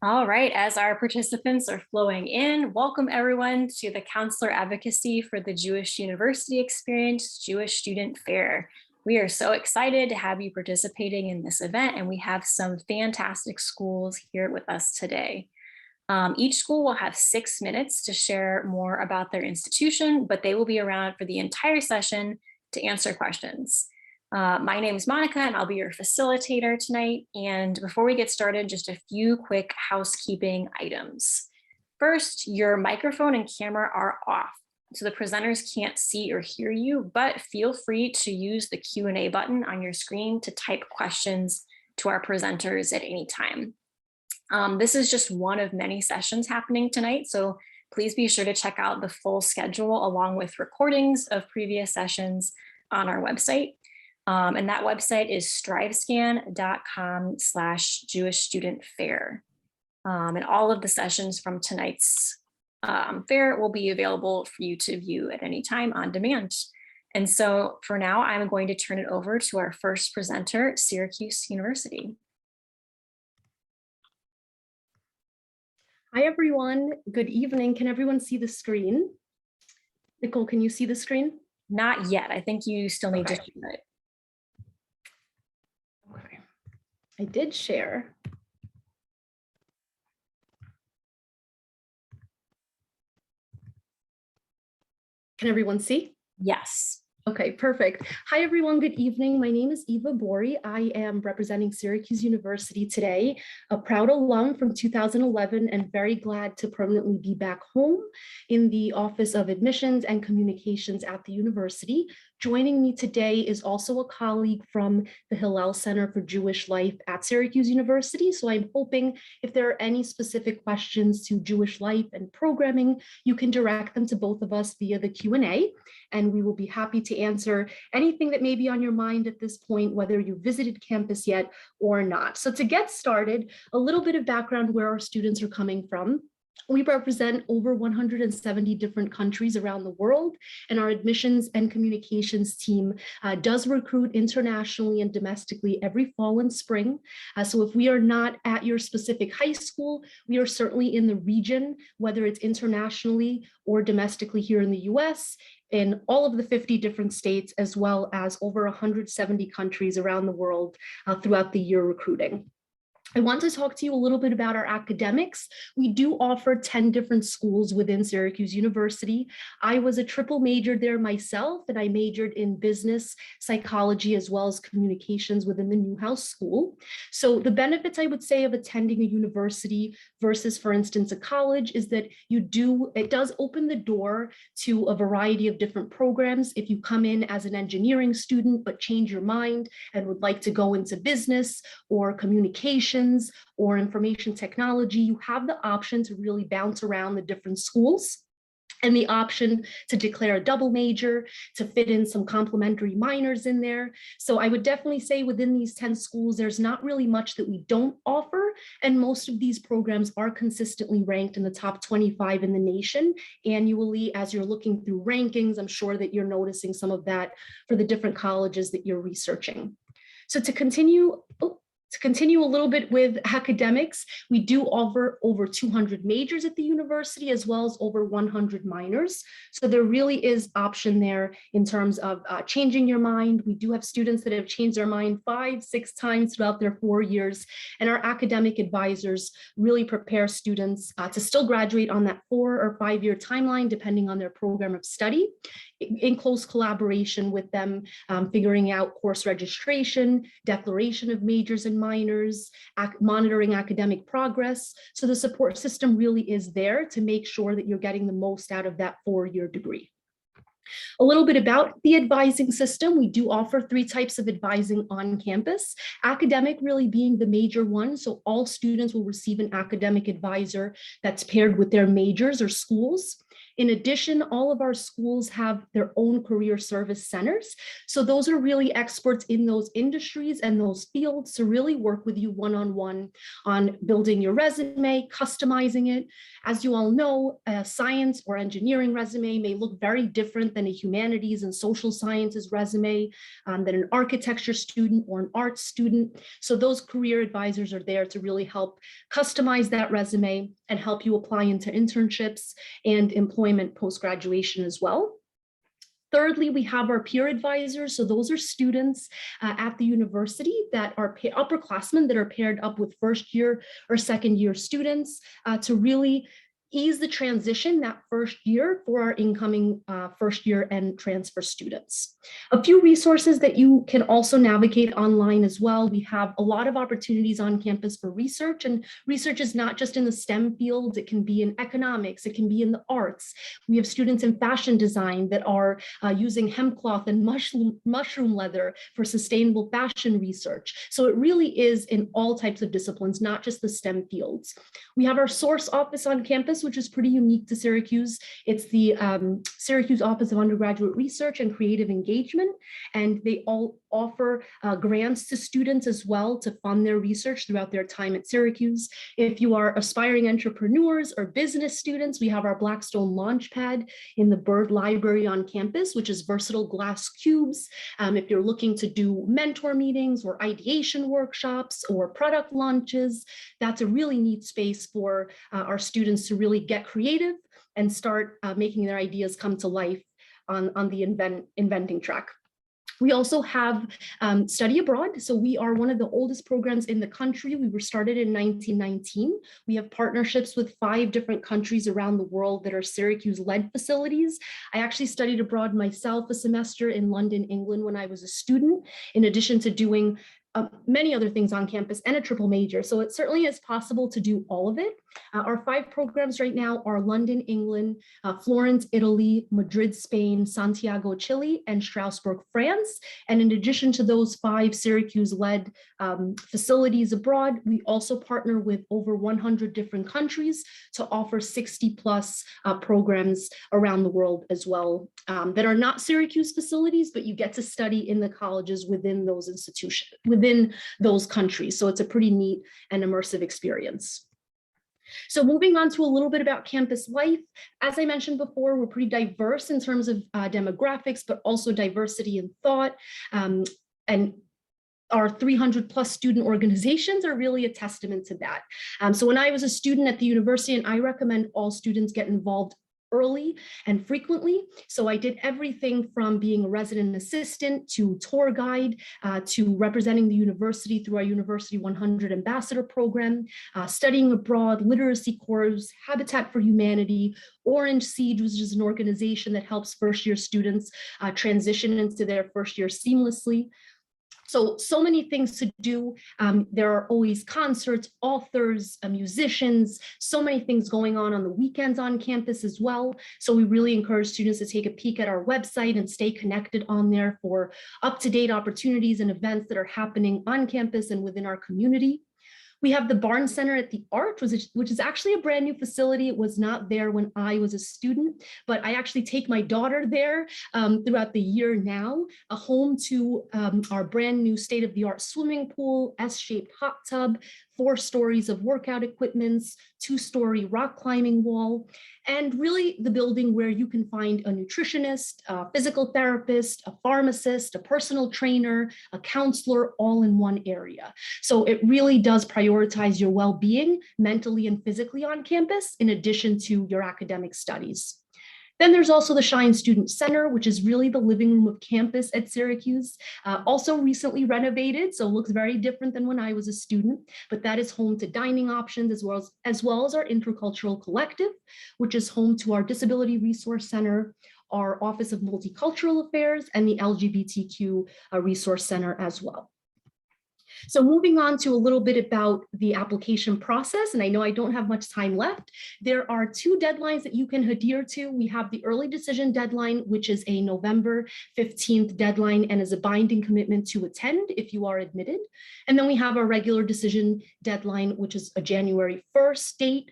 All right, as our participants are flowing in, welcome everyone to the Counselor Advocacy for the Jewish University Experience Jewish Student Fair. We are so excited to have you participating in this event, and we have some fantastic schools here with us today. Each school will have 6 minutes to share more about their institution, but they will be around for the entire session to answer questions. My name is Monica and I'll be your facilitator tonight. And before we get started, just a few quick housekeeping items. First, your microphone and camera are off, so the presenters can't see or hear you, but feel free to use the Q&A button on your screen to type questions to our presenters at any time. This is just one of many sessions happening tonight, so please be sure to check out the full schedule along with recordings of previous sessions on our website. And that website is strivescan.com/Jewish Student Fair. And all of the sessions from tonight's fair will be available for you to view at any time on demand. And so for now, I'm going to turn it over to our first presenter, Syracuse University. Hi, everyone. Good evening. Can everyone see the screen? Nicole, can you see the screen? Not yet. I think you still need to share it. Okay. I did share. Can everyone see? Yes. Okay, perfect. Hi, everyone. Good evening. My name is Eva Bori. I am representing Syracuse University today, a proud alum from 2011 and very glad to permanently be back home in the Office of Admissions and Communications at the university. Joining me today is also a colleague from the Hillel Center for Jewish Life at Syracuse University. So I'm hoping if there are any specific questions to Jewish life and programming, you can direct them to both of us via the Q&A, and we will be happy to answer anything that may be on your mind at this point, whether you visited campus yet or not. So to get started, a little bit of background where our students are coming from. We represent over 170 different countries around the world, and our admissions and communications team does recruit internationally and domestically every fall and spring. So if we are not at your specific high school, we are certainly in the region, whether it's internationally or domestically here in the US, in all of the 50 different states, as well as over 170 countries around the world throughout the year recruiting. I want to talk to you a little bit about our academics. We do offer 10 different schools within Syracuse University. I was a triple major there myself, and I majored in business, psychology, as well as communications within the Newhouse School. So the benefits, I would say, of attending a university versus, for instance, a college is that it does open the door to a variety of different programs. If you come in as an engineering student, but change your mind and would like to go into business or communication, or information technology, you have the option to really bounce around the different schools and the option to declare a double major, to fit in some complementary minors in there. So I would definitely say within these 10 schools, there's not really much that we don't offer. And most of these programs are consistently ranked in the top 25 in the nation annually. As you're looking through rankings, I'm sure that you're noticing some of that for the different colleges that you're researching. So to continue a little bit with academics, we do offer over 200 majors at the university, as well as over 100 minors. So there really is option there in terms of changing your mind. We do have students that have changed their mind 5-6 times throughout their 4 years. And our academic advisors really prepare students to still graduate on that 4 or 5 year timeline, depending on their program of study, in close collaboration with them, figuring out course registration, declaration of majors and minors, monitoring academic progress. So the support system really is there to make sure that you're getting the most out of that 4-year degree. A little bit about the advising system. We do offer 3 types of advising on campus, academic really being the major one. So all students will receive an academic advisor that's paired with their majors or schools. In addition, all of our schools have their own career service centers. So those are really experts in those industries and those fields to really work with you one-on-one on building your resume, customizing it. As you all know, a science or engineering resume may look very different different than a humanities and social sciences resume, than an architecture student or an arts student. So those career advisors are there to really help customize that resume and help you apply into internships and employment post-graduation as well. Thirdly, we have our peer advisors. So those are students at the university that are upperclassmen that are paired up with first year or second year students to really ease the transition that first year for our incoming first year and transfer students. A few resources that you can also navigate online as well. We have a lot of opportunities on campus for research, and research is not just in the STEM fields. It can be in economics, it can be in the arts. We have students in fashion design that are using hemp cloth and mushroom leather for sustainable fashion research. So it really is in all types of disciplines, not just the STEM fields. We have our source office on campus, which is pretty unique to Syracuse. It's the Syracuse Office of Undergraduate Research and Creative Engagement, and they all offer grants to students as well to fund their research throughout their time at Syracuse. If you are aspiring entrepreneurs or business students, we have our Blackstone Launchpad in the Bird Library on campus, which is versatile glass cubes. If you're looking to do mentor meetings or ideation workshops or product launches, that's a really neat space for our students to really get creative and start making their ideas come to life on the inventing track. We also have study abroad. So we are one of the oldest programs in the country. We were started in 1919. We have partnerships with 5 different countries around the world that are Syracuse-led facilities. I actually studied abroad myself a semester in London, England when I was a student, in addition to doing many other things on campus and a triple major. So it certainly is possible to do all of it. Our 5 programs right now are London, England, Florence, Italy, Madrid, Spain, Santiago, Chile, and Strasbourg, France. And in addition to those 5 Syracuse-led facilities abroad, we also partner with over 100 different countries to offer 60 plus programs around the world as well that are not Syracuse facilities, but you get to study in the colleges within those institutions, within those countries. So it's a pretty neat and immersive experience. So moving on to a little bit about campus life. As I mentioned before, we're pretty diverse in terms of demographics, but also diversity in thought. And our 300 plus student organizations are really a testament to that. So when I was a student at the university, and I recommend all students get involved early and frequently. So I did everything from being a resident assistant to tour guide to representing the university through our University 100 Ambassador Program, studying abroad, literacy corps, Habitat for Humanity, Orange Siege, which is an organization that helps first year students transition into their first year seamlessly. So many things to do. There are always concerts, authors, musicians, so many things going on the weekends on campus as well. So we really encourage students to take a peek at our website and stay connected on there for up-to-date opportunities and events that are happening on campus and within our community. We have the Barnes Center at the Arch, which is actually a brand new facility. It was not there when I was a student, but I actually take my daughter there throughout the year now, a home to our brand new state-of-the-art swimming pool, S-shaped hot tub, 4 stories of workout equipments, 2-story rock climbing wall, and really the building where you can find a nutritionist, a physical therapist, a pharmacist, a personal trainer, a counselor, all in one area. So it really does prioritize your well-being mentally and physically on campus, in addition to your academic studies. Then there's also the Shine Student Center, which is really the living room of campus at Syracuse, also recently renovated, so looks very different than when I was a student, but that is home to dining options as well as our Intercultural Collective, which is home to our Disability Resource Center, our Office of Multicultural Affairs, and the LGBTQ Resource Center as well. So moving on to a little bit about the application process, and I know I don't have much time left. There are 2 deadlines that you can adhere to. We have the early decision deadline, which is a November 15th deadline and is a binding commitment to attend if you are admitted. And then we have our regular decision deadline, which is a January 1st date,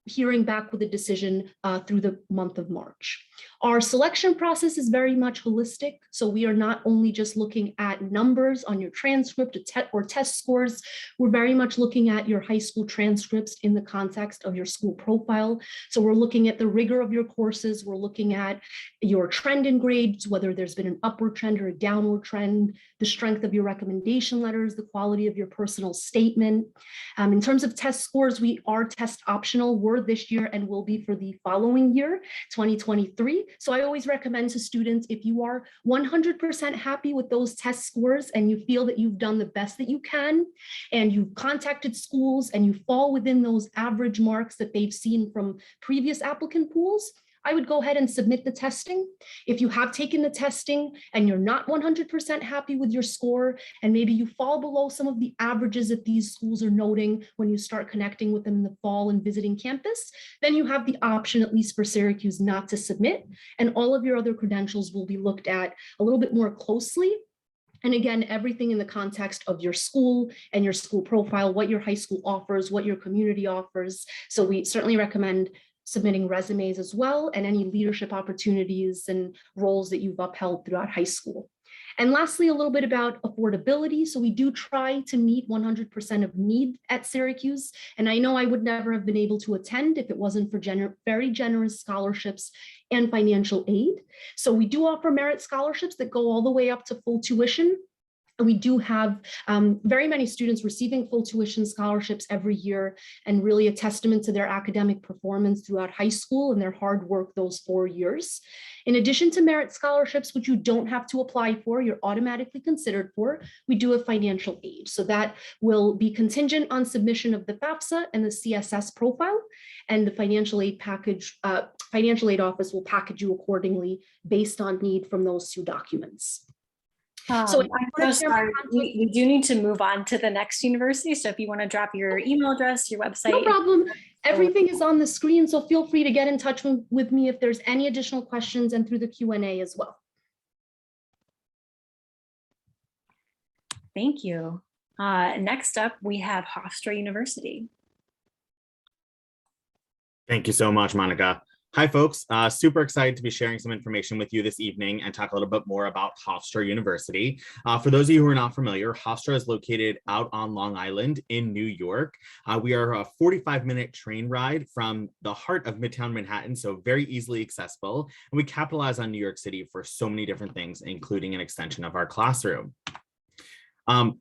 hearing back with a decision through the month of March. Our selection process is very much holistic. So we are not only just looking at numbers on your transcript or test scores, we're very much looking at your high school transcripts in the context of your school profile. So we're looking at the rigor of your courses. We're looking at your trend in grades, whether there's been an upward trend or a downward trend, the strength of your recommendation letters, the quality of your personal statement. In terms of test scores, we are test optional. We're this year and will be for the following year, 2023. So I always recommend to students, if you are 100% happy with those test scores and you feel that you've done the best that you can, and you've contacted schools and you fall within those average marks that they've seen from previous applicant pools, I would go ahead and submit the testing. If you have taken the testing and you're not 100% happy with your score, and maybe you fall below some of the averages that these schools are noting when you start connecting with them in the fall and visiting campus, then you have the option, at least for Syracuse, not to submit. And all of your other credentials will be looked at a little bit more closely. And again, everything in the context of your school and your school profile, what your high school offers, what your community offers. So we certainly recommend submitting resumes as well, and any leadership opportunities and roles that you've upheld throughout high school. And lastly, a little bit about affordability. So we do try to meet 100% of need at Syracuse. And I know I would never have been able to attend if it wasn't for very generous scholarships and financial aid. So we do offer merit scholarships that go all the way up to full tuition. We do have very many students receiving full tuition scholarships every year, and really a testament to their academic performance throughout high school and their hard work those 4 years. In addition to merit scholarships, which you don't have to apply for, you're automatically considered for, we do have financial aid. So that will be contingent on submission of the FAFSA and the CSS profile, and the financial aid package, financial aid office will package you accordingly based on need from those 2 documents. So I'm so sorry. We do need to move on to the next university. So if you want to drop your email address, your website. No problem. Everything is on the screen, so feel free to get in touch with me if there's any additional questions, and through the Q&A as well. Thank you. Next up, we have Hofstra University. Thank you so much, Monica. Hi, folks. Super excited to be sharing some information with you this evening and talk a little bit more about Hofstra University. For those of you who are not familiar, Hofstra is located out on Long Island in New York. We are a 45-minute train ride from the heart of Midtown Manhattan, so very easily accessible. And we capitalize on New York City for so many different things, including an extension of our classroom.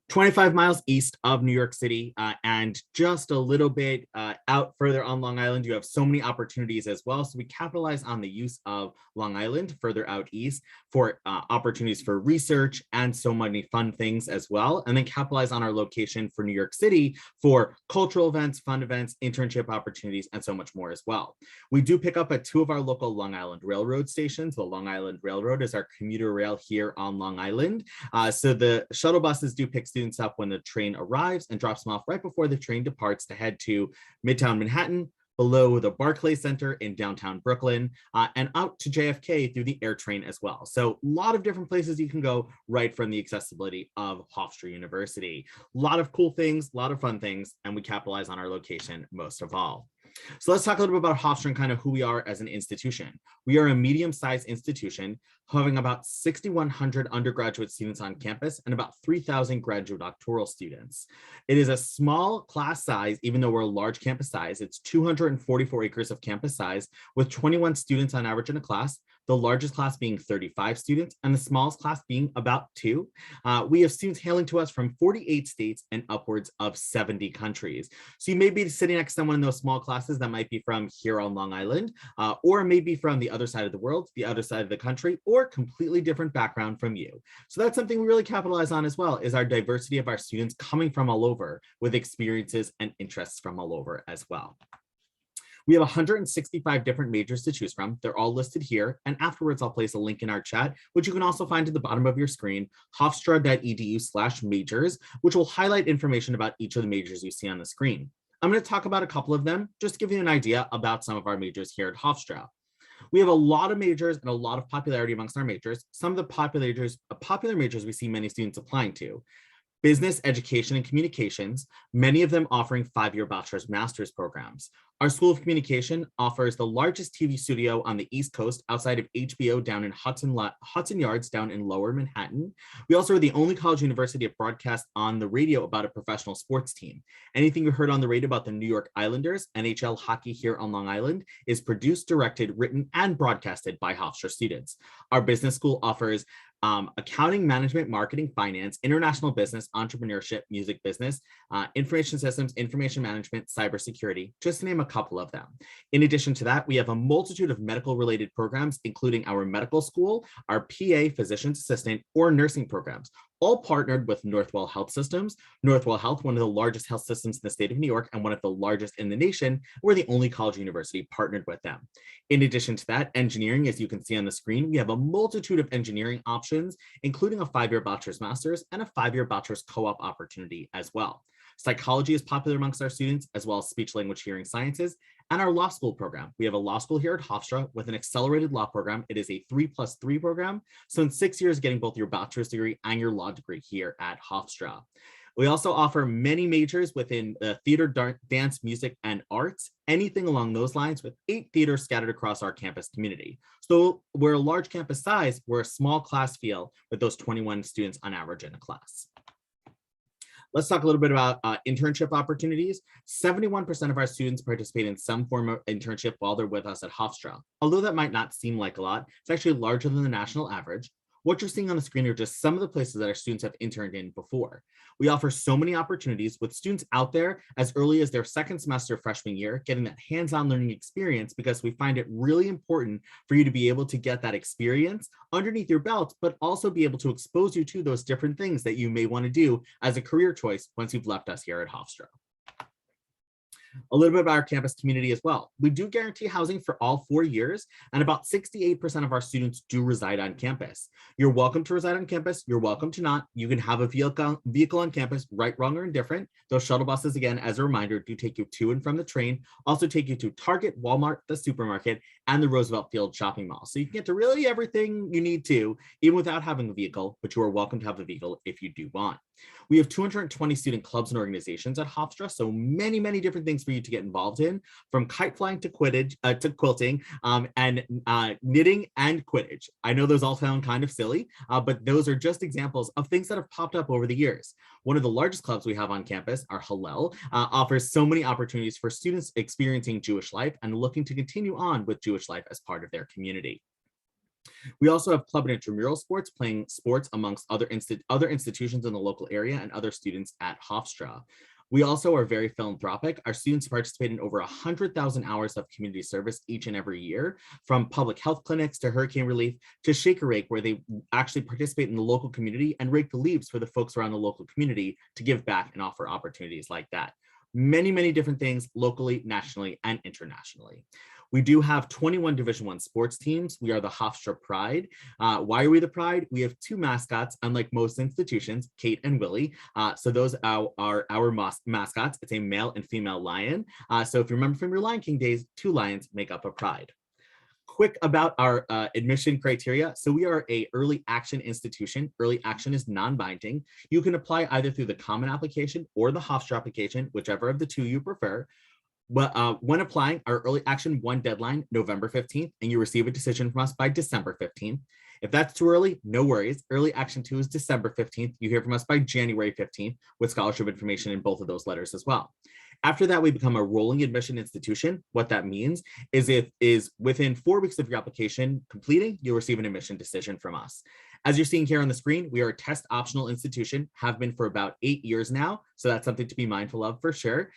25 miles east of New York City, and just a little bit out further on Long Island, you have so many opportunities as well. So we capitalize on the use of Long Island further out east for opportunities for research and so many fun things as well. And then capitalize on our location for New York City for cultural events, fun events, internship opportunities, and so much more as well. We do pick up at 2 of our local Long Island Railroad stations. The Long Island Railroad is our commuter rail here on Long Island. So the shuttle buses do pick students up when the train arrives and drops them off right before the train departs to head to Midtown Manhattan, below the Barclays Center in downtown Brooklyn, and out to JFK through the air train as well. So a lot of different places you can go right from the accessibility of Hofstra University. A lot of cool things, a lot of fun things, and we capitalize on our location most of all. So let's talk a little bit about Hofstra and kind of who we are as an institution. We are a medium-sized institution having about 6,100 undergraduate students on campus and about 3,000 graduate doctoral students. It is a small class size, even though we're a large campus size. It's 244 acres of campus size with 21 students on average in a class, the largest class being 35 students and the smallest class being about 2. We have students hailing to us from 48 states and upwards of 70 countries. So you may be sitting next to someone in those small classes that might be from here on Long Island, or maybe from the other side of the world, the other side of the country, or completely different background from you. So that's something we really capitalize on as well, is our diversity of our students coming from all over with experiences and interests from all over as well. We have 165 different majors to choose from. They're all listed here. And afterwards, I'll place a link in our chat, which you can also find at the bottom of your screen, hofstra.edu/majors, which will highlight information about each of the majors you see on the screen. I'm going to talk about a couple of them, just to give you an idea about some of our majors here at Hofstra. We have a lot of majors and a lot of popularity amongst our majors. Some of the popular majors we see many students applying to. business, education, and communications, many of them offering 5-year bachelor's master's programs. Our School of Communication offers the largest TV studio on the East Coast outside of HBO down in Hudson Yards down in Lower Manhattan. We also are the only college university to broadcast on the radio about a professional sports team. Anything you heard on the radio about the New York Islanders, NHL hockey here on Long Island, is produced, directed, written, and broadcasted by Hofstra students. Our business school offers accounting, management, marketing, finance, international business, entrepreneurship, music business, information systems, information management, cybersecurity, just to name a couple of them. In addition to that, we have a multitude of medical related programs, including our medical school, our PA, physician's assistant, or nursing programs, all partnered with Northwell Health Systems. Northwell Health, one of the largest health systems in the state of New York and one of the largest in the nation. We're the only college university partnered with them. In addition to that, engineering, as you can see on the screen, we have a multitude of engineering options, including a 5-year bachelor's master's and a 5-year bachelor's co-op opportunity as well. Psychology is popular amongst our students, as well as speech, language, hearing sciences, and our law school program. We have a law school here at Hofstra with an accelerated law program. It is a 3+3 program. So in 6 years, getting both your bachelor's degree and your law degree here at Hofstra. We also offer many majors within theater, dance, music, and arts, anything along those lines, with 8 theaters scattered across our campus community. So we're a large campus size, we're a small class feel with those 21 students on average in a class. Let's talk a little bit about internship opportunities. 71% of our students participate in some form of internship while they're with us at Hofstra. Although that might not seem like a lot, it's actually larger than the national average. What you're seeing on the screen are just some of the places that our students have interned in before. We offer so many opportunities with students out there as early as their second semester freshman year, getting that hands-on learning experience, because we find it really important for you to be able to get that experience underneath your belt, but also be able to expose you to those different things that you may want to do as a career choice once you've left us here at Hofstra. A little bit about our campus community as well. We do guarantee housing for all 4 years, and about 68% of our students do reside on campus. You're welcome to reside on campus. You're welcome to not. You can have a vehicle on campus, right, wrong, or indifferent. Those shuttle buses, again, as a reminder, do take you to and from the train, also take you to Target, Walmart, the supermarket, and the Roosevelt Field shopping mall. So you can get to really everything you need to, even without having a vehicle, but you are welcome to have a vehicle if you do want. We have 220 student clubs and organizations at Hofstra, so many, many different things for you to get involved in, from kite flying to Quidditch, to quilting, and knitting and Quidditch. I know those all sound kind of silly, but those are just examples of things that have popped up over the years. One of the largest clubs we have on campus, our Hillel, offers so many opportunities for students experiencing Jewish life and looking to continue on with Jewish life as part of their community. We also have club and intramural sports, playing sports amongst other institutions in the local area and other students at Hofstra. We also are very philanthropic. Our students participate in over 100,000 hours of community service each and every year, from public health clinics to hurricane relief to Shake a Rake, where they actually participate in the local community and rake the leaves for the folks around the local community to give back and offer opportunities like that. Many, many different things locally, nationally, and internationally. We do have 21 Division I sports teams. We are the Hofstra Pride. Why are we the Pride? We have 2 mascots, unlike most institutions, Kate and Willie. So those are our mascots. It's a male and female lion. So if you remember from your Lion King days, 2 lions make up a pride. Quick about our admission criteria. So we are a early action institution. Early action is non-binding. You can apply either through the common application or the Hofstra application, whichever of the 2 you prefer. Well, when applying, our early action 1 deadline, November 15th, and you receive a decision from us by December 15th. If that's too early, no worries. Early action 2 is December 15th. You hear from us by January 15th with scholarship information in both of those letters as well. After that, we become a rolling admission institution. What that means is within 4 weeks of your application completing, you'll receive an admission decision from us. As you're seeing here on the screen, we are a test optional institution, have been for about 8 years now. So that's something to be mindful of for sure.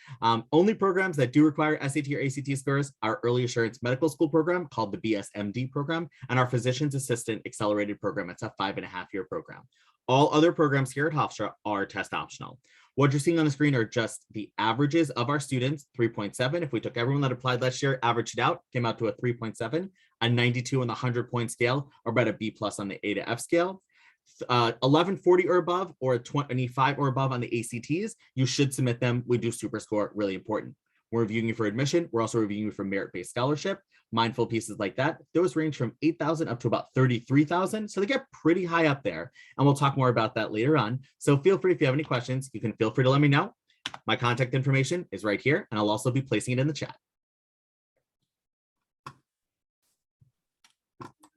Only programs that do require SAT or ACT scores, our early assurance medical school program called the BSMD program, and our physician's assistant accelerated program. It's a 5.5-year program. All other programs here at Hofstra are test optional. What you're seeing on the screen are just the averages of our students, 3.7. If we took everyone that applied last year, averaged it out, came out to a 3.7, a 92 on the 100-point scale, or about a B+ on the A to F scale. 1140 or above, or 25 or above on the ACTs, you should submit them. We do super score, really important. We're reviewing you for admission. We're also reviewing you for merit-based scholarship. Mindful pieces like that, those range from 8,000 up to about 33,000. So they get pretty high up there. And we'll talk more about that later on. So feel free, if you have any questions, you can feel free to let me know. My contact information is right here, and I'll also be placing it in the chat.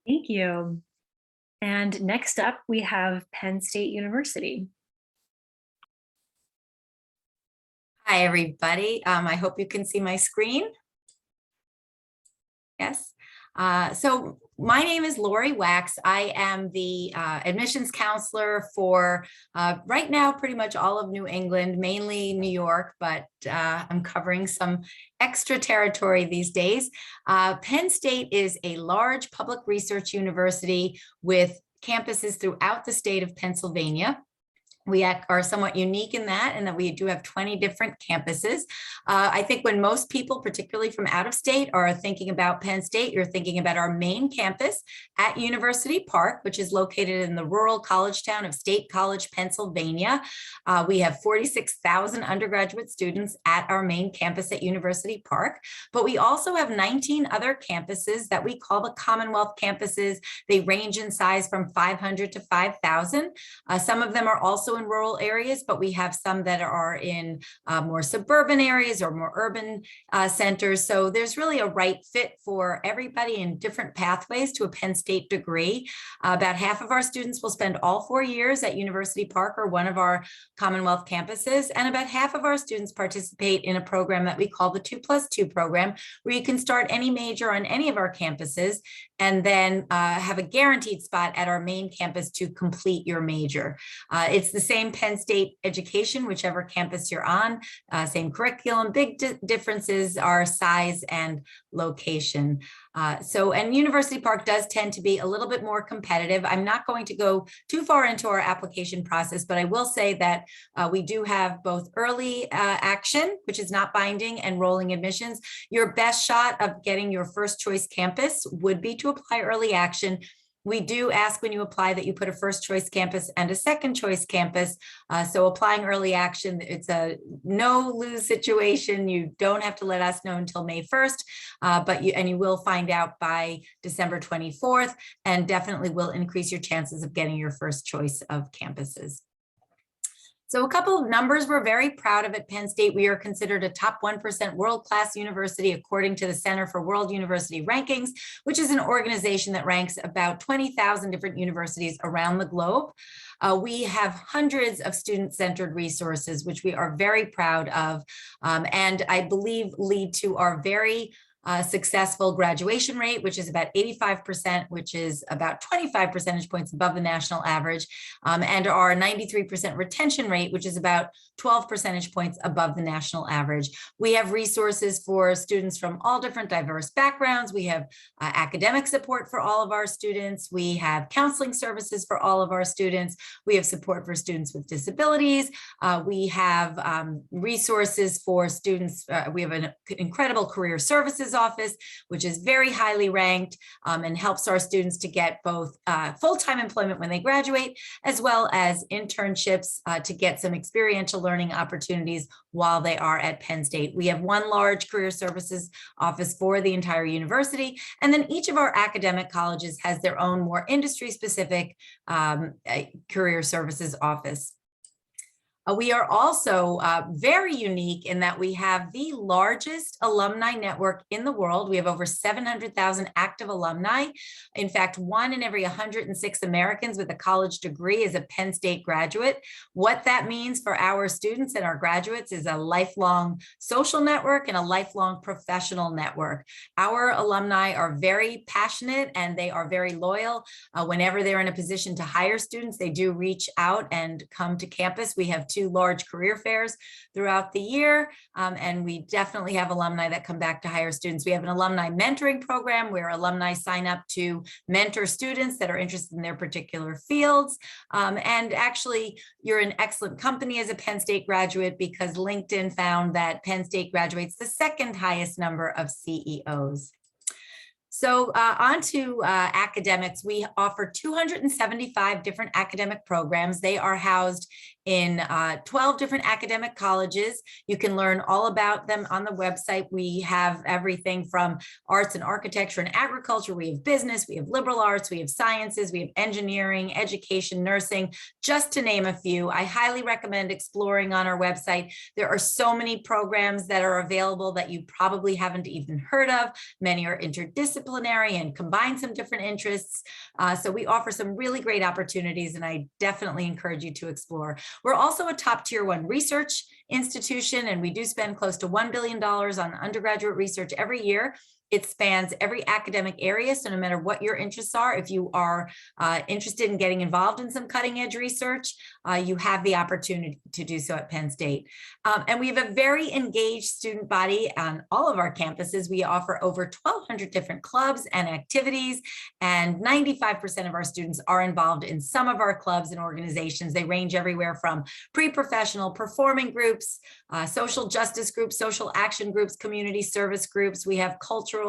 Thank you. And next up, we have Penn State University. Hi, everybody. I hope you can see my screen. Yes. So my name is Lori Wax. I am the admissions counselor for right now pretty much all of New England, mainly New York, but I'm covering some extra territory these days. Penn State is a large public research university with campuses throughout the state of Pennsylvania. We are somewhat unique in that we do have 20 different campuses. I think when most people, particularly from out of state, are thinking about Penn State, you're thinking about our main campus at University Park, which is located in the rural college town of State College, Pennsylvania. We have 46,000 undergraduate students at our main campus at University Park, but we also have 19 other campuses that we call the Commonwealth campuses. They range in size from 500 to 5,000. Some of them are also in rural areas, but we have some that are in more suburban areas or more urban centers. So there's really a right fit for everybody in different pathways to a Penn State degree. About half of our students will spend all 4 years at University Park or one of our Commonwealth campuses, and about half of our students participate in a program that we call the 2+2 program, where you can start any major on any of our campuses and then have a guaranteed spot at our main campus to complete your major. It's the same Penn State education, whichever campus you're on, same curriculum. Big differences are size and location. And University Park does tend to be a little bit more competitive. I'm not going to go too far into our application process, but I will say that we do have both early action, which is not binding, and rolling admissions. Your best shot of getting your first choice campus would be to apply early action. We do ask when you apply that you put a first choice campus and a second choice campus. So applying early action, it's a no lose situation. You don't have to let us know until May 1st, but you will find out by December 24th, and definitely will increase your chances of getting your first choice of campuses. So a couple of numbers we're very proud of at Penn State. We are considered a top 1% world-class university according to the Center for World University Rankings, which is an organization that ranks about 20,000 different universities around the globe. We have hundreds of student-centered resources, which we are very proud of, and I believe lead to our very successful graduation rate, which is about 85%, which is about 25 percentage points above the national average, and our 93% retention rate, which is about 12 percentage points above the national average. We have resources for students from all different diverse backgrounds. We have academic support for all of our students. We have counseling services for all of our students. We have support for students with disabilities. We have resources for students. We have an incredible career services office, which is very highly ranked and helps our students to get both full-time employment when they graduate, as well as internships to get some experiential learning opportunities while they are at Penn State. We have one large career services office for the entire university, and then each of our academic colleges has their own more industry-specific career services office. We are also very unique in that we have the largest alumni network in the world. We have over 700,000 active alumni. In fact, 1 in every 106 Americans with a college degree is a Penn State graduate. What that means for our students and our graduates is a lifelong social network and a lifelong professional network. Our alumni are very passionate and they are very loyal. Whenever they're in a position to hire students, they do reach out and come to campus. We have 2 large career fairs throughout the year, and we definitely have alumni that come back to hire students. We have an alumni mentoring program where alumni sign up to mentor students that are interested in their particular fields. And actually, you're in excellent company as a Penn State graduate because LinkedIn found that Penn State graduates the 2nd highest number of CEOs. So on to academics, we offer 275 different academic programs. They are housed in 12 different academic colleges. You can learn all about them on the website. We have everything from arts and architecture and agriculture. We have business, we have liberal arts, we have sciences, we have engineering, education, nursing, just to name a few. I highly recommend exploring on our website. There are so many programs that are available that you probably haven't even heard of. Many are interdisciplinary and combine some different interests. So we offer some really great opportunities, and I definitely encourage you to explore. We're also a top tier 1 research institution, and we do spend close to $1 billion on undergraduate research every year. It spans every academic area. So no matter what your interests are, if you are interested in getting involved in some cutting edge research, you have the opportunity to do so at Penn State. And we have a very engaged student body on all of our campuses. We offer over 1,200 different clubs and activities, and 95% of our students are involved in some of our clubs and organizations. They range everywhere from pre-professional performing groups, social justice groups, social action groups, community service groups. We have cultural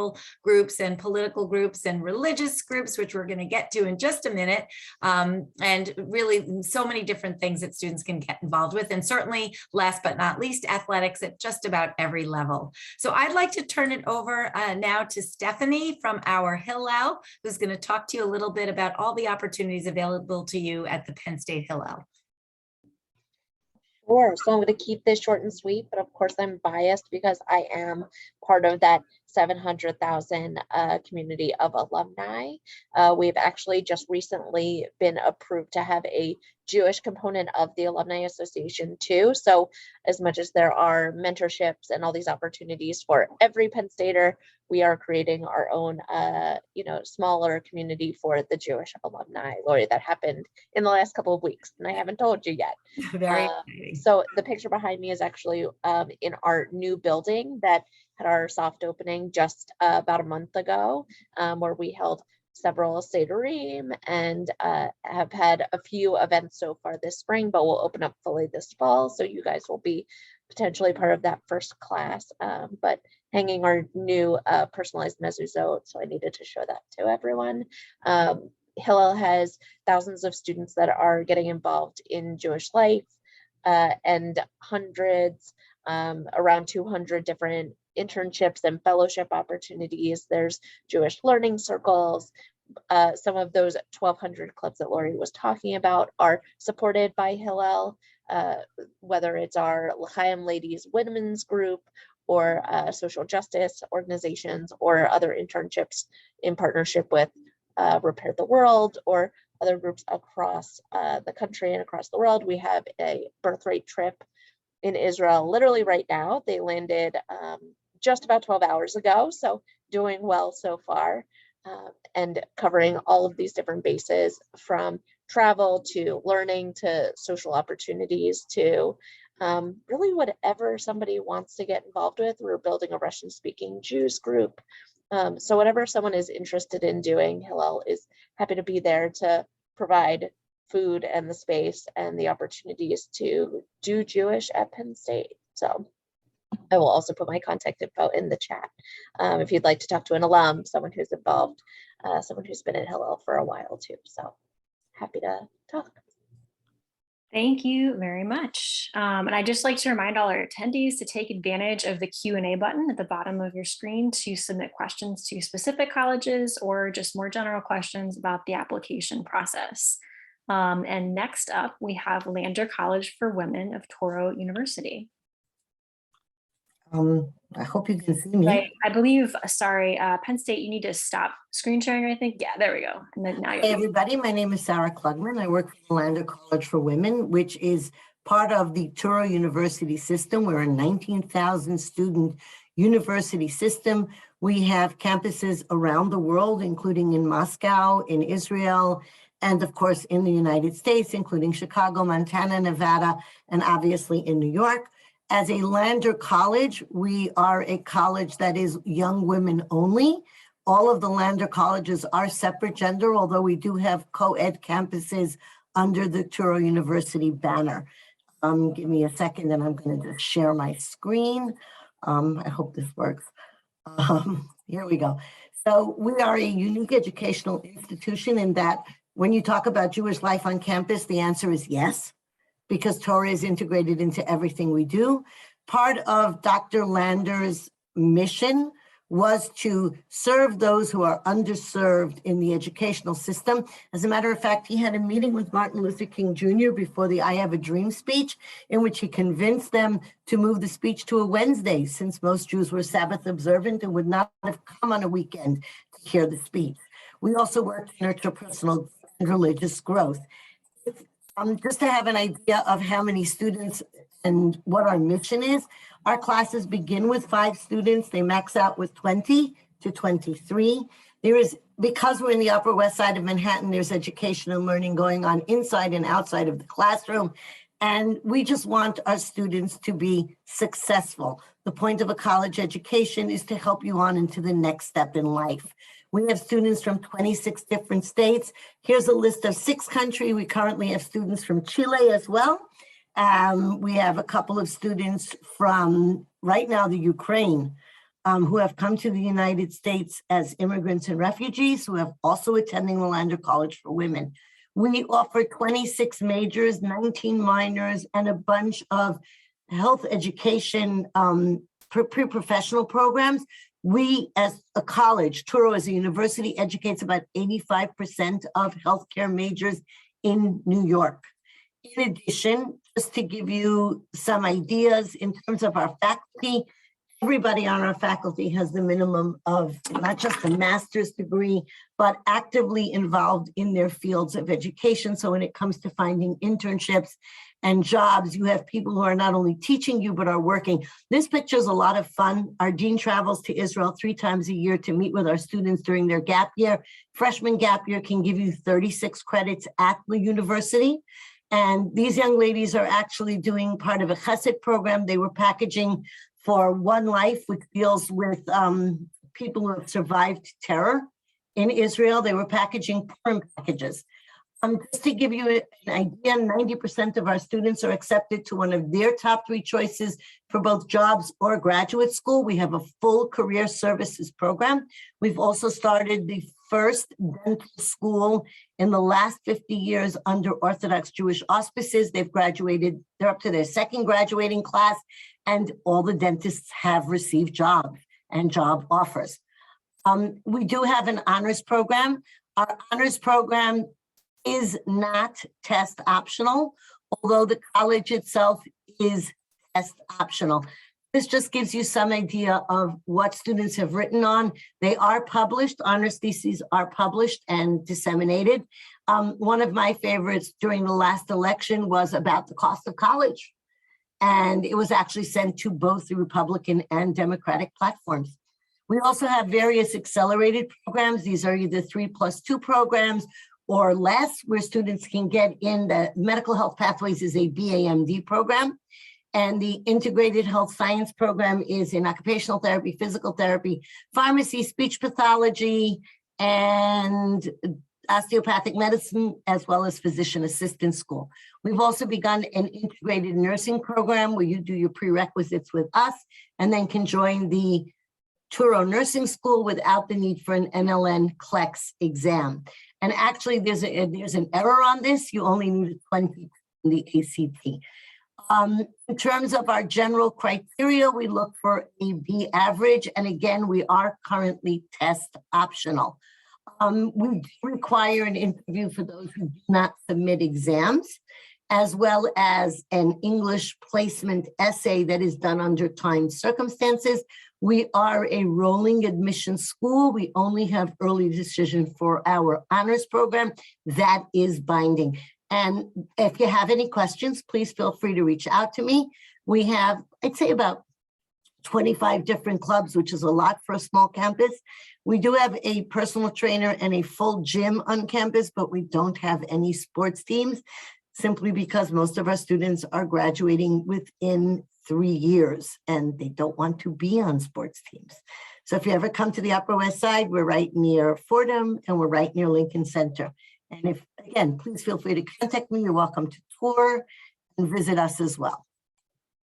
groups and political groups and religious groups, which we're going to get to in just a minute. And really so many different things that students can get involved with. And certainly last but not least, athletics at just about every level. So I'd like to turn it over now to Stephanie from our Hillel, who's going to talk to you a little bit about all the opportunities available to you at the Penn State Hillel. Sure. So I'm going to keep this short and sweet, but of course I'm biased because I am part of that 700,000 community of alumni. We've actually just recently been approved to have a Jewish component of the Alumni Association too. So as much as there are mentorships and all these opportunities for every Penn Stater, we are creating our own, smaller community for the Jewish alumni. Lori, that happened in the last couple of weeks, and I haven't told you yet. Very exciting. So the picture behind me is actually in our new building that had our soft opening just about a month ago, where we held several Sederim and have had a few events so far this spring, but we'll open up fully this fall. So you guys will be potentially part of that first class, but hanging our new personalized mezuzot. So I needed to show that to everyone. Hillel has thousands of students that are getting involved in Jewish life and hundreds, around 200 different internships and fellowship opportunities. There's Jewish learning circles. Some of those 1,200 clubs that Lori was talking about are supported by Hillel, whether it's our L'chaim Ladies Women's Group or social justice organizations or other internships in partnership with Repair the World or other groups across the country and across the world. We have a birthright trip in Israel literally right now. They landed just about 12 hours ago, so doing well so far, and covering all of these different bases from travel to learning to social opportunities to really whatever somebody wants to get involved with. We're building a Russian-speaking Jews group. So whatever someone is interested in doing, Hillel is happy to be there to provide food and the space and the opportunities to do Jewish at Penn State. So I will also put my contact info in the chat if you'd like to talk to an alum, someone who's involved, someone who's been at Hillel for a while too. So happy to talk. Thank you very much. And I'd just like to remind all our attendees to take advantage of the Q&A button at the bottom of your screen to submit questions to specific colleges or just more general questions about the application process. And next up, we have Lander College for Women of Touro University. I hope you can see me. Right. I believe, sorry, Penn State, you need to stop screen sharing, I think. Yeah, there we go. And then now Hey everybody, my name is Sarah Klugman. I work for the Lander College for Women, which is part of the Touro University system. We're a 19,000 student university system. We have campuses around the world, including in Moscow, in Israel, and of course in the United States, including Chicago, Montana, Nevada, and obviously in New York. As a Lander College, we are a college that is young women only. All of the Lander colleges are separate gender, although we do have co-ed campuses under the Touro University banner. Give me a second and I'm going to just share my screen. I hope this works. Here we go. So we are a unique educational institution in that when you talk about Jewish life on campus, the answer is yes, because Touro is integrated into everything we do. Part of Dr. Lander's mission was to serve those who are underserved in the educational system. As a matter of fact, he had a meeting with Martin Luther King Jr. before the I Have a Dream speech, in which he convinced them to move the speech to a Wednesday, since most Jews were Sabbath observant and would not have come on a weekend to hear the speech. We also work to nurture personal and religious growth. Just to have an idea of how many students and what our mission is, our classes begin with 5 students. They max out with 20 to 23. Because we're in the Upper West Side of Manhattan, there's education and learning going on inside and outside of the classroom. And we just want our students to be successful. The point of a college education is to help you on into the next step in life. We have students from 26 different states. Here's a list of 6 countries. We currently have students from Chile as well. We have a couple of students from, right now, the Ukraine, who have come to the United States as immigrants and refugees, who have also attending the Lander College for Women. We offer 26 majors, 19 minors, and a bunch of health education pre-professional programs. We, as a college, Touro as a university, educates about 85% of healthcare majors in New York. In addition, just to give you some ideas in terms of our faculty, everybody on our faculty has the minimum of not just a master's degree, but actively involved in their fields of education. So when it comes to finding internships and jobs, you have people who are not only teaching you, but are working. This picture is a lot of fun. Our dean travels to Israel 3 times a year to meet with our students during their gap year. Freshman gap year can give you 36 credits at the university. And these young ladies are actually doing part of a chesed program. They were packaging for One Life, which deals with people who have survived terror in Israel. They were packaging Purim packages. Just to give you an idea, 90% of our students are accepted to one of their top 3 choices for both jobs or graduate school. We have a full career services program. We've also started the first dental school in the last 50 years under Orthodox Jewish auspices. They've graduated, they're up to their 2nd graduating class, and all the dentists have received jobs and job offers. We do have an honors program. Our honors program is not test optional, although the college itself is test optional. This just gives you some idea of what students have written on. They are published, honors theses are published and disseminated. One of my favorites during the last election was about the cost of college. And it was actually sent to both the Republican and Democratic platforms. We also have various accelerated programs. These are either 3+2 programs or less, where students can get in. The Medical Health Pathways is a BAMD program. And the Integrated Health Science program is in occupational therapy, physical therapy, pharmacy, speech pathology, and osteopathic medicine, as well as physician assistant school. We've also begun an integrated nursing program where you do your prerequisites with us and then can join the Touro Nursing School without the need for an NLN CLEX exam. And actually, there's an error on this. You only need a 20 in the ACT. In terms of our general criteria, we look for a B average. And again, we are currently test optional. We do require an interview for those who do not submit exams, as well as an English placement essay that is done under timed circumstances. We are a rolling admission school. We only have early decision for our honors program. That is binding. And if you have any questions, please feel free to reach out to me. We have, I'd say, about 25 different clubs, which is a lot for a small campus. We do have a personal trainer and a full gym on campus, but we don't have any sports teams, simply because most of our students are graduating within 3 years and they don't want to be on sports teams. So if you ever come to the Upper West Side, we're right near Fordham and we're right near Lincoln Center. And if, again, please feel free to contact me. You're welcome to tour and visit us as well.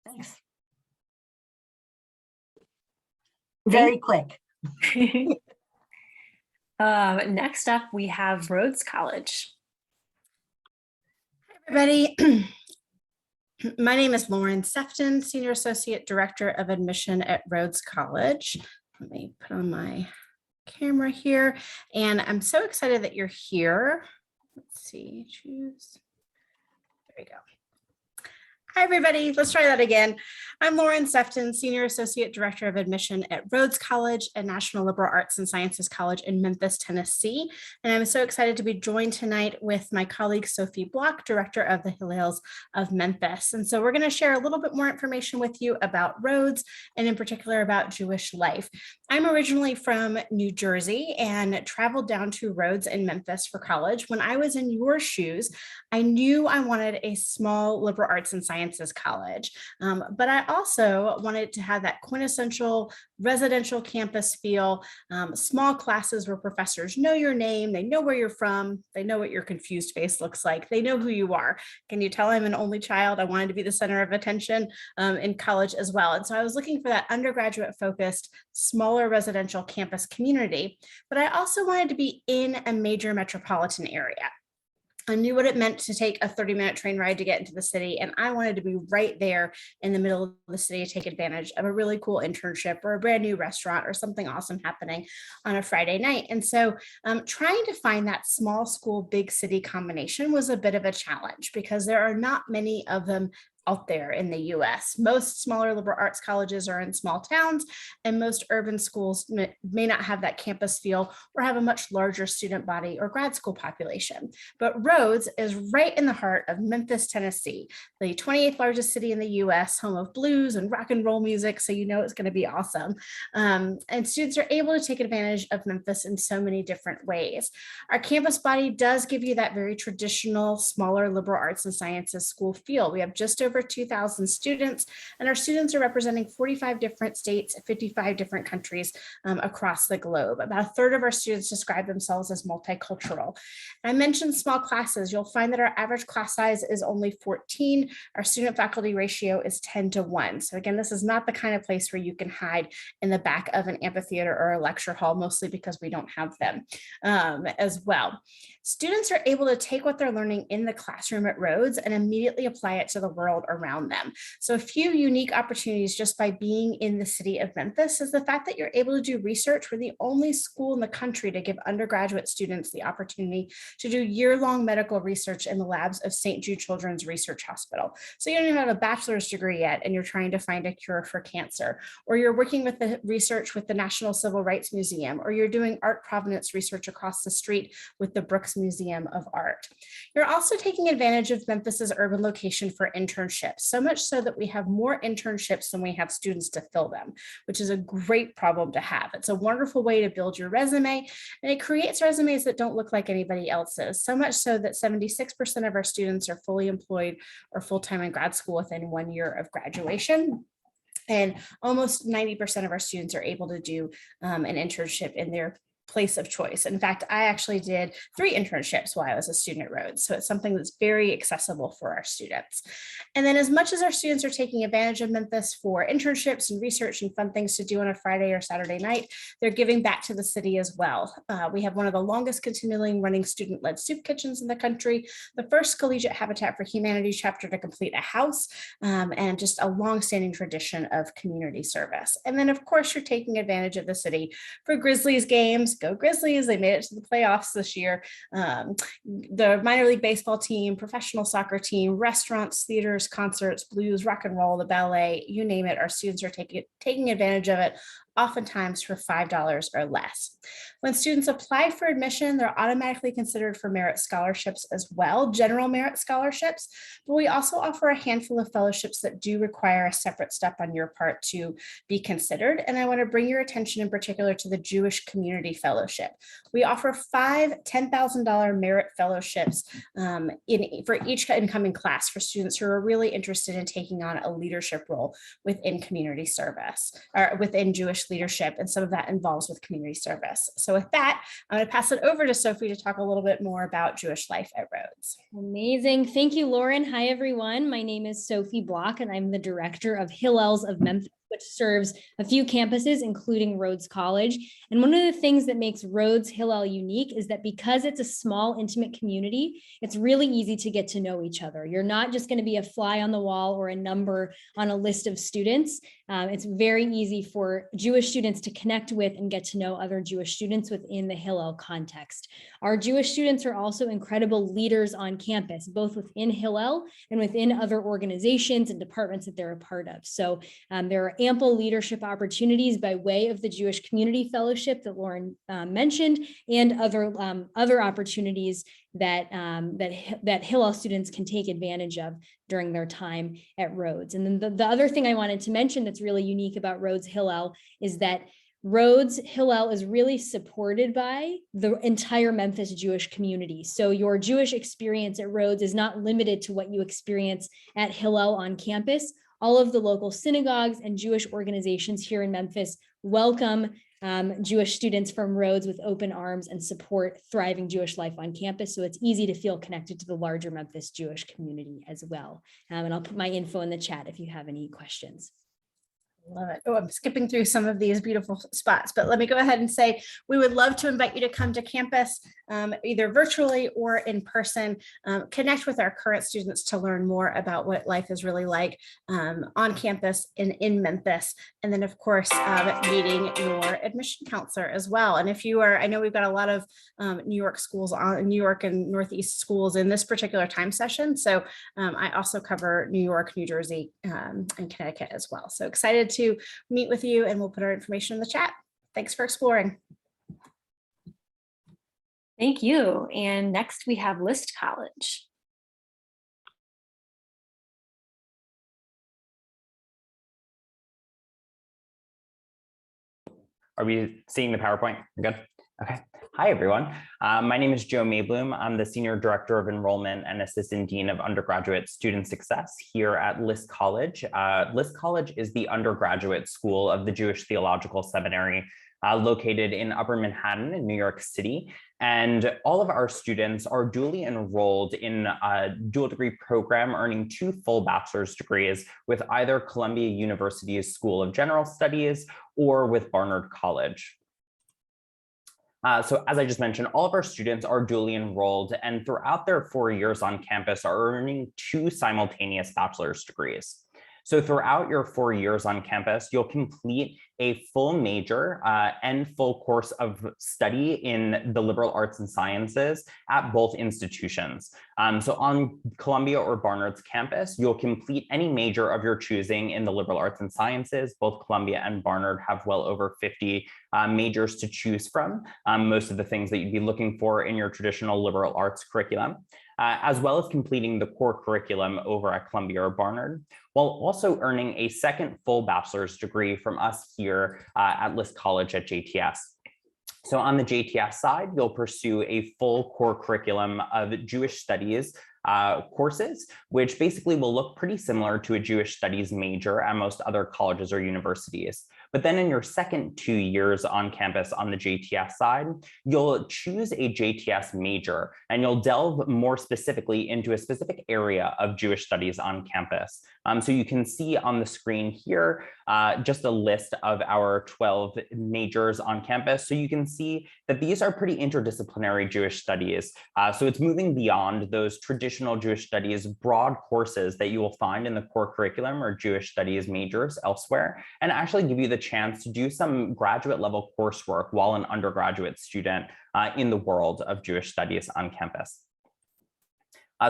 Thanks. Very quick. Next up, we have Rhodes College. Hi, everybody. My name is Lauren Sefton, Senior Associate Director of Admission at Rhodes College. Let me put on my camera here, and I'm so excited that you're here. Let's see, choose. There we go. Hi, everybody. Let's try that again. I'm Lauren Sefton, Senior Associate Director of Admission at Rhodes College, a National Liberal Arts and Sciences college in Memphis, Tennessee. And I'm so excited to be joined tonight with my colleague, Sophie Block, Director of the Hillels of Memphis. And so we're going to share a little bit more information with you about Rhodes and in particular about Jewish life. I'm originally from New Jersey and traveled down to Rhodes in Memphis for college. When I was in your shoes, I knew I wanted a small liberal arts and sciences college, but I also wanted to have that quintessential residential campus feel, small classes where professors know your name, they know where you're from, they know what your confused face looks like, they know who you are. Can you tell I'm an only child? I wanted to be the center of attention in college as well. And so I was looking for that undergraduate focused, smaller residential campus community, but I also wanted to be in a major metropolitan area. I knew what it meant to take a 30-minute train ride to get into the city, and I wanted to be right there in the middle of the city to take advantage of a really cool internship or a brand new restaurant or something awesome happening on a Friday night. And so trying to find that small school, big city combination was a bit of a challenge because there are not many of them out there in the US. Most smaller liberal arts colleges are in small towns, and most urban schools may not have that campus feel or have a much larger student body or grad school population. But Rhodes is right in the heart of Memphis, Tennessee, the 28th largest city in the US, home of blues and rock and roll music, so you know it's going to be awesome. And students are able to take advantage of Memphis in so many different ways. Our campus body does give you that very traditional, smaller liberal arts and sciences school feel. We have just over 2,000 students, and our students are representing 45 different states, 55 different countries across the globe. About a third of our students describe themselves as multicultural. I mentioned small classes. You'll find that our average class size is only 14. Our student faculty ratio is 10-1. So again, this is not the kind of place where you can hide in the back of an amphitheater or a lecture hall, mostly because we don't have them as well. Students are able to take what they're learning in the classroom at Rhodes and immediately apply it to the world around them. So a few unique opportunities just by being in the city of Memphis is the fact that you're able to do research. We're the only school in the country to give undergraduate students the opportunity to do year-long medical research in the labs of St. Jude Children's Research Hospital. So you don't even have a bachelor's degree yet, and you're trying to find a cure for cancer, or you're working with the research with the National Civil Rights Museum, or you're doing art provenance research across the street with the Brooks Museum of Art. You're also taking advantage of Memphis's urban location for internships, so much so that we have more internships than we have students to fill them, which is a great problem to have. It's a wonderful way to build your resume, and it creates resumes that don't look like anybody else's, so much so that 76% of our students are fully employed or full-time in grad school within 1 year of graduation. And almost 90% of our students are able to do an internship in their place of choice. In fact, I actually did 3 internships while I was a student at Rhodes. So it's something that's very accessible for our students. And then as much as our students are taking advantage of Memphis for internships and research and fun things to do on a Friday or Saturday night, they're giving back to the city as well. We have one of the longest continually running student-led soup kitchens in the country, the first collegiate Habitat for Humanity chapter to complete a house, and just a long-standing tradition of community service. And then of course, you're taking advantage of the city for Grizzlies games. Go Grizzlies, they made it to the playoffs this year. The minor league baseball team, professional soccer team, restaurants, theaters, concerts, blues, rock and roll, the ballet, you name it, our students are taking advantage of it, oftentimes for $5 or less. When students apply for admission, they're automatically considered for merit scholarships as well, general merit scholarships, but we also offer a handful of fellowships that do require a separate step on your part to be considered. And I want to bring your attention in particular to the Jewish Community Fellowship. We offer 5 $10,000 merit fellowships for each incoming class for students who are really interested in taking on a leadership role within community service or within Jewish leadership, and some of that involves with community service. So with that, I'm going to pass it over to Sophie to talk a little bit more about Jewish life at Rhodes. Amazing. Thank you, Lauren. Hi, everyone. My name is Sophie Block, and I'm the director of Hillel's of Memphis which serves a few campuses, including Rhodes College. And one of the things that makes Rhodes Hillel unique is that because it's a small, intimate community, it's really easy to get to know each other. You're not just going to be a fly on the wall or a number on a list of students. It's very easy for Jewish students to connect with and get to know other Jewish students within the Hillel context. Our Jewish students are also incredible leaders on campus, both within Hillel and within other organizations and departments that they're a part of. So there are ample leadership opportunities by way of the Jewish Community Fellowship that Lauren mentioned, and other opportunities that Hillel students can take advantage of during their time at Rhodes. And then the other thing I wanted to mention that's really unique about Rhodes Hillel is that Rhodes Hillel is really supported by the entire Memphis Jewish community. So your Jewish experience at Rhodes is not limited to what you experience at Hillel on campus. All of the local synagogues and Jewish organizations here in Memphis welcome Jewish students from Rhodes with open arms and support thriving Jewish life on campus. So it's easy to feel connected to the larger Memphis Jewish community as well. And I'll put my info in the chat if you have any questions. Love it. Oh, I'm skipping through some of these beautiful spots, but let me go ahead and say we would love to invite you to come to campus, either virtually or in person. Connect with our current students to learn more about what life is really like on campus and in Memphis. And then, of course, meeting your admission counselor as well. And if you are, I know we've got a lot of New York schools on New York and Northeast schools in this particular time session. So I also cover New York, New Jersey, and Connecticut as well. So excited to meet with you, and we'll put our information in the chat. Thanks for exploring. Thank you. And next we have List College. Are we seeing the PowerPoint? Good. Okay. Hi, everyone. My name is Joe Maybloom. I'm the Senior Director of Enrollment and Assistant Dean of Undergraduate Student Success here at List College. List College is the undergraduate school of the Jewish Theological Seminary located in Upper Manhattan in New York City. And all of our students are duly enrolled in a dual degree program, earning 2 full bachelor's degrees with either Columbia University's School of General Studies or with Barnard College. So as I just mentioned, all of our students are duly enrolled, and throughout their 4 years on campus are earning 2 simultaneous bachelor's degrees. So throughout your 4 years on campus, you'll complete a full major and full course of study in the liberal arts and sciences at both institutions. So on Columbia or Barnard's campus, you'll complete any major of your choosing in the liberal arts and sciences. Both Columbia and Barnard have well over 50 majors to choose from, most of the things that you'd be looking for in your traditional liberal arts curriculum, as well as completing the core curriculum over at Columbia or Barnard, while also earning a second full bachelor's degree from us here at List College at JTS. So on the JTS side, you'll pursue a full core curriculum of Jewish studies courses, which basically will look pretty similar to a Jewish studies major at most other colleges or universities. But then in your second 2 years on campus on the JTS side, you'll choose a JTS major, and you'll delve more specifically into a specific area of Jewish studies on campus. So you can see on the screen here just a list of our 12 majors on campus. So you can see that these are pretty interdisciplinary Jewish studies. So it's moving beyond those traditional Jewish studies broad courses that you will find in the core curriculum or Jewish studies majors elsewhere, and actually give you the chance to do some graduate level coursework while an undergraduate student in the world of Jewish studies on campus.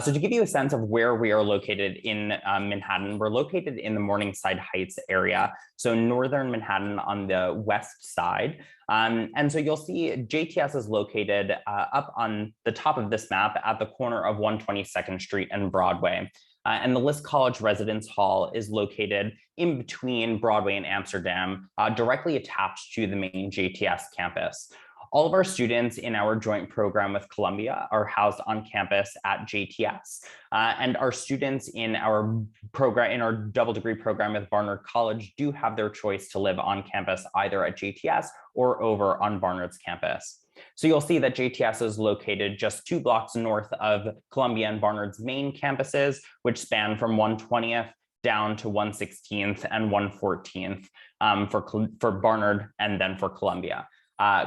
So to give you a sense of where we are located in Manhattan, we're located in the Morningside Heights area, so northern Manhattan on the west side. And so you'll see JTS is located up on the top of this map at the corner of 122nd Street and Broadway. And the List College Residence Hall is located in between Broadway and Amsterdam, directly attached to the main JTS campus. All of our students in our joint program with Columbia are housed on campus at JTS, and our students in our program, in our double degree program with Barnard College, do have their choice to live on campus either at JTS or over on Barnard's campus. So you'll see that JTS is located just 2 blocks north of Columbia and Barnard's main campuses, which span from 120th down to 1/16 and 1/14 for Barnard and then for Columbia.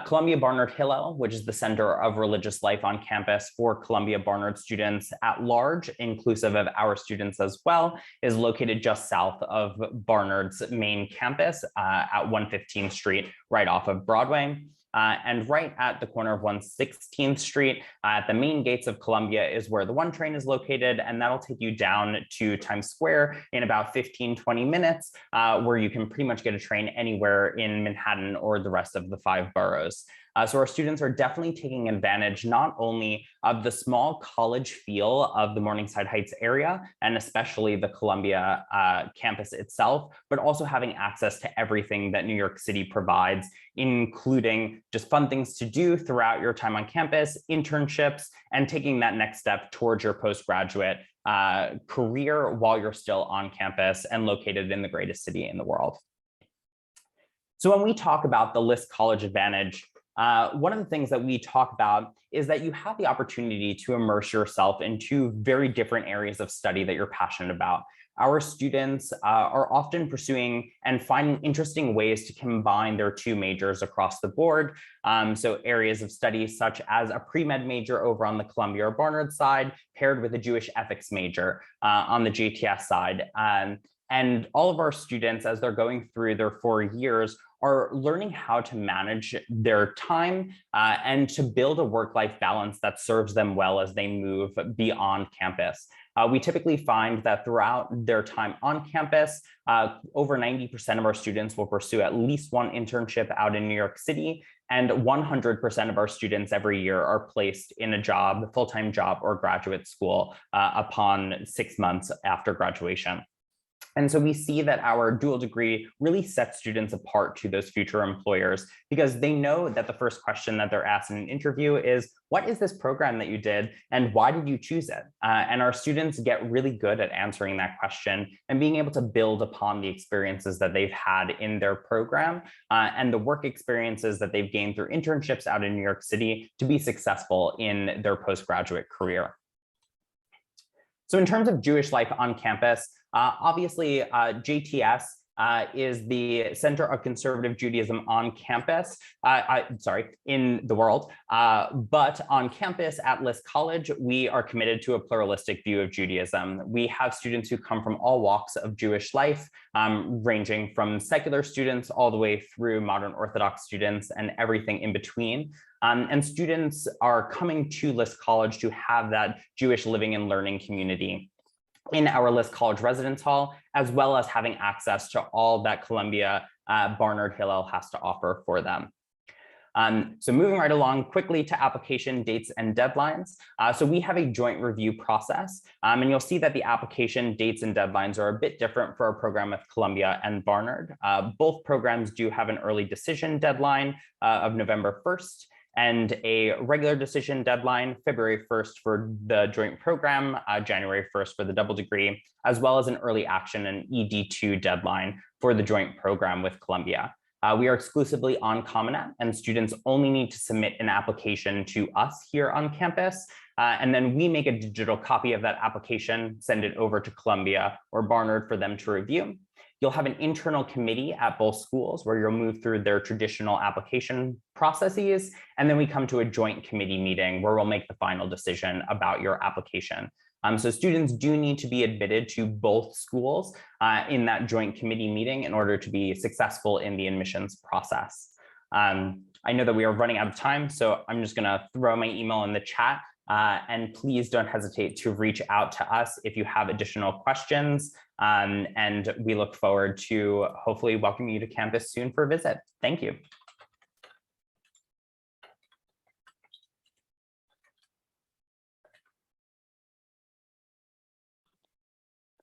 Columbia Barnard Hillel, which is the center of religious life on campus for Columbia Barnard students at large, inclusive of our students as well, is located just south of Barnard's main campus at 115th Street, right off of Broadway. And right at the corner of 116th Street, at the main gates of Columbia is where the 1 train is located, and that'll take you down to Times Square in about 15-20 minutes, where you can pretty much get a train anywhere in Manhattan or the rest of the 5 boroughs. So our students are definitely taking advantage not only of the small college feel of the Morningside Heights area, and especially the Columbia campus itself, but also having access to everything that New York City provides, including just fun things to do throughout your time on campus, internships, and taking that next step towards your postgraduate career while you're still on campus and located in the greatest city in the world. So when we talk about the List College Advantage, one of the things that we talk about is that you have the opportunity to immerse yourself into very different areas of study that you're passionate about. Our students are often pursuing and finding interesting ways to combine their 2 majors across the board. So areas of study such as a pre-med major over on the Columbia or Barnard side, paired with a Jewish ethics major on the JTS side. And all of our students, as they're going through their 4 years, are learning how to manage their time and to build a work-life balance that serves them well as they move beyond campus. We typically find that throughout their time on campus, over 90% of our students will pursue at least 1 internship out in New York City, and 100% of our students every year are placed in a job, full-time job or graduate school upon 6 months after graduation. And so we see that our dual degree really sets students apart to those future employers, because they know that the first question that they're asked in an interview is, what is this program that you did and why did you choose it? And our students get really good at answering that question and being able to build upon the experiences that they've had in their program and the work experiences that they've gained through internships out in New York City to be successful in their postgraduate career. So in terms of Jewish life on campus, obviously JTS is the Center of Conservative Judaism on campus, in the world. But on campus at List College, we are committed to a pluralistic view of Judaism. We have students who come from all walks of Jewish life, ranging from secular students all the way through modern Orthodox students and everything in between. And students are coming to List College to have that Jewish living and learning community in our List College residence hall, as well as having access to all that Columbia Barnard Hillel has to offer for them. So moving right along quickly to application dates and deadlines. So we have a joint review process, and you'll see that the application dates and deadlines are a bit different for our program with Columbia and Barnard. Both programs do have an early decision deadline of November 1st. And a regular decision deadline, February 1st for the joint program, January 1st for the double degree, as well as an early action and ED2 deadline for the joint program with Columbia. We are exclusively on Common App, and students only need to submit an application to us here on campus. And then we make a digital copy of that application, send it over to Columbia or Barnard for them to review. You'll have an internal committee at both schools where you'll move through their traditional application processes. And then we come to a joint committee meeting where we'll make the final decision about your application. So students do need to be admitted to both schools in that joint committee meeting in order to be successful in the admissions process. I know that we are running out of time, so I'm just gonna throw my email in the chat. And please don't hesitate to reach out to us if you have additional questions. And we look forward to hopefully welcoming you to campus soon for a visit. Thank you.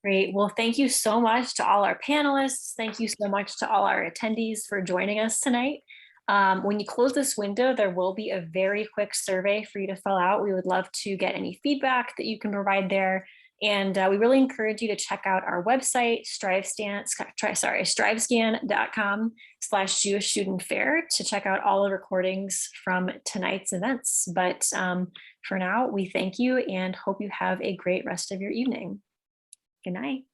Great. Well, thank you so much to all our panelists. Thank you so much to all our attendees for joining us tonight. When you close this window, there will be a very quick survey for you to fill out. We would love to get any feedback that you can provide there. And we really encourage you to check out our website, strivescan.com/Jewish Student Fair to check out all the recordings from tonight's events. But for now, we thank you and hope you have a great rest of your evening. Good night.